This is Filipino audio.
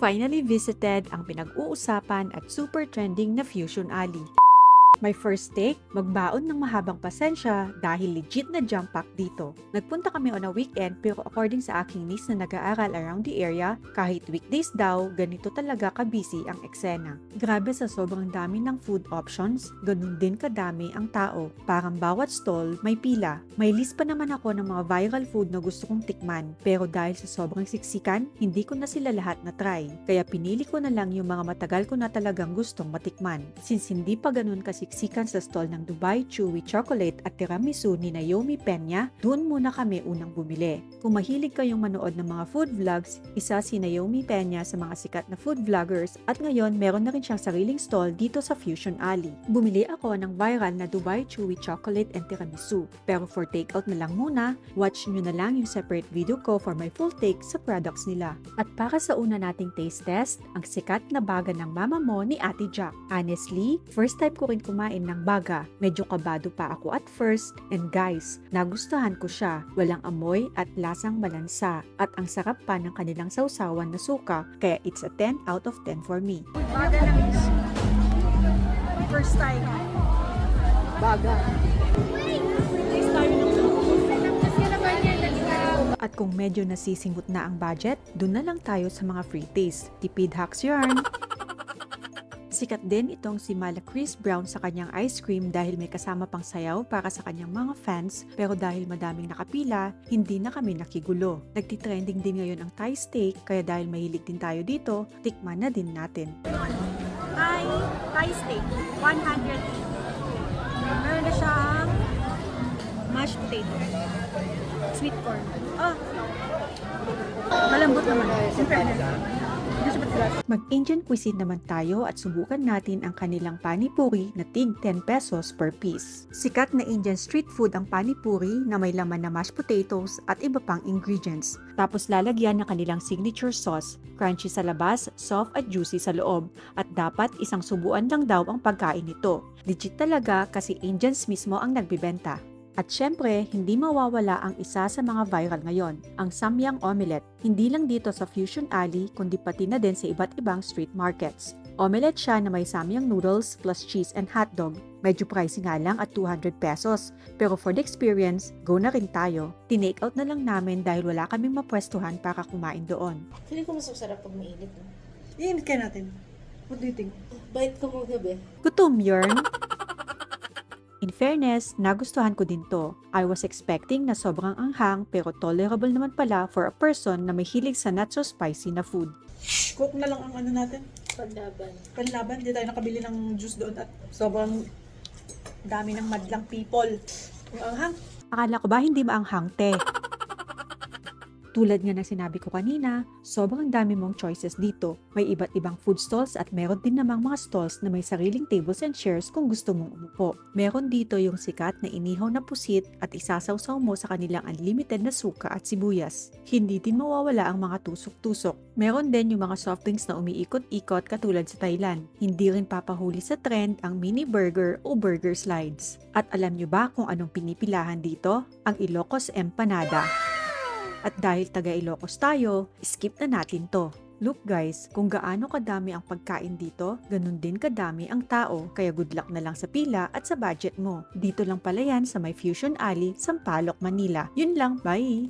Finally visited ang pinag-uusapan at super trending na Fusion Alley. My first take, magbaon ng mahabang pasensya dahil legit na jump pack dito. Nagpunta kami on a weekend pero according sa aking niece na nag-aaral around the area, kahit weekdays daw, ganito talaga ka-busy ang eksena. Grabe sa sobrang dami ng food options, ganun din kadami ang tao. Parang bawat stall may pila. May list pa naman ako ng mga viral food na gusto kong tikman, pero dahil sa sobrang siksikan, hindi ko na sila lahat na try. Kaya pinili ko na lang yung mga matagal ko na talagang gustong matikman. Since hindi pa ganun kasi siksikan sa stall ng Dubai Chewy Chocolate at Tiramisu ni Naomi Peña, doon muna kami unang bumili. Kung mahilig kayong manood ng mga food vlogs, isa si Naomi Peña sa mga sikat na food vloggers at ngayon meron na rin siyang sariling stall dito sa Fusion Alley. Bumili ako ng viral na Dubai Chewy Chocolate and Tiramisu. Pero for takeout na lang muna, watch nyo na lang yung separate video ko for my full take sa products nila. At para sa una nating taste test, ang sikat na baga ng mama mo ni Ate Jack. Honestly, first time ko rin kumain ng baga. Medyo kabado pa ako at first, and guys, nagustuhan ko siya. Walang amoy at lasang malansa. At ang sarap pa ng kanilang sausawan na suka, kaya it's a 10 out of 10 for me. Baga lang is first time. Baga. At kung medyo nasisingot na ang budget, dun na lang tayo sa mga free taste. Tipid hacks yarn! Sikat din itong si Mala Chris Brown sa kanyang ice cream dahil may kasama pang sayaw para sa kanyang mga fans, pero dahil madaming nakapila, hindi na kami nakigulo. Nagtitrending din ngayon ang Thai steak, kaya dahil mahilig din tayo dito, tikman na din natin. Thai steak, 100. Meron na siyang mashed potato, sweet corn. Malambot naman. Mag-Indian cuisine naman tayo at subukan natin ang kanilang panipuri na tig 10 pesos per piece. Sikat na Indian street food ang panipuri na may laman na mashed potatoes at iba pang ingredients. Tapos lalagyan ng kanilang signature sauce, crunchy sa labas, soft at juicy sa loob. At dapat isang subuan lang daw ang pagkain nito. Legit talaga kasi Indians mismo ang nagbibenta. At syempre, hindi mawawala ang isa sa mga viral ngayon, ang Samyang Omelette. Hindi lang dito sa Fusion Alley, kundi pati na din sa iba't ibang street markets. Omelette siya na may samyang noodles plus cheese and hotdog. Medyo pricey nga lang at 200 pesos. Pero for the experience, go na rin tayo. Tinake out na lang namin dahil wala kaming mapwestuhan para kumain doon. Feeling ko mas masarap pag mainit. No? Iinit kaya natin. What do you think? Bait ko muna, be. Gutom, yarn! In fairness, nagustuhan ko din to. I was expecting na sobrang anghang pero tolerable naman pala for a person na may hilig sa not so spicy na food. Cook na lang ang ano natin. Panlaban. Panlaban. Hindi tayo nakabili ng juice doon at sobrang dami ng madlang people. Ang anghang. Akala ko ba hindi maanghang, te? Tulad nga ng sinabi ko kanina, sobrang dami mong choices dito. May iba't ibang food stalls at meron din namang mga stalls na may sariling tables and chairs kung gusto mong umupo. Meron dito yung sikat na inihaw na pusit at isasawsaw mo sa kanilang unlimited na suka at sibuyas. Hindi din mawawala ang mga tusok-tusok. Meron din yung mga soft drinks na umiikot-ikot katulad sa Thailand. Hindi rin papahuli sa trend ang mini burger o burger slides. At alam nyo ba kung anong pinipilahan dito? Ang Ilocos Empanada. At dahil taga Ilocos tayo, skip na natin to. Look guys, kung gaano kadami ang pagkain dito, ganun din kadami ang tao, kaya good luck na lang sa pila at sa budget mo. Dito lang pala yan sa may Fusion Alley, Sampaloc, Manila. Yun lang, bye!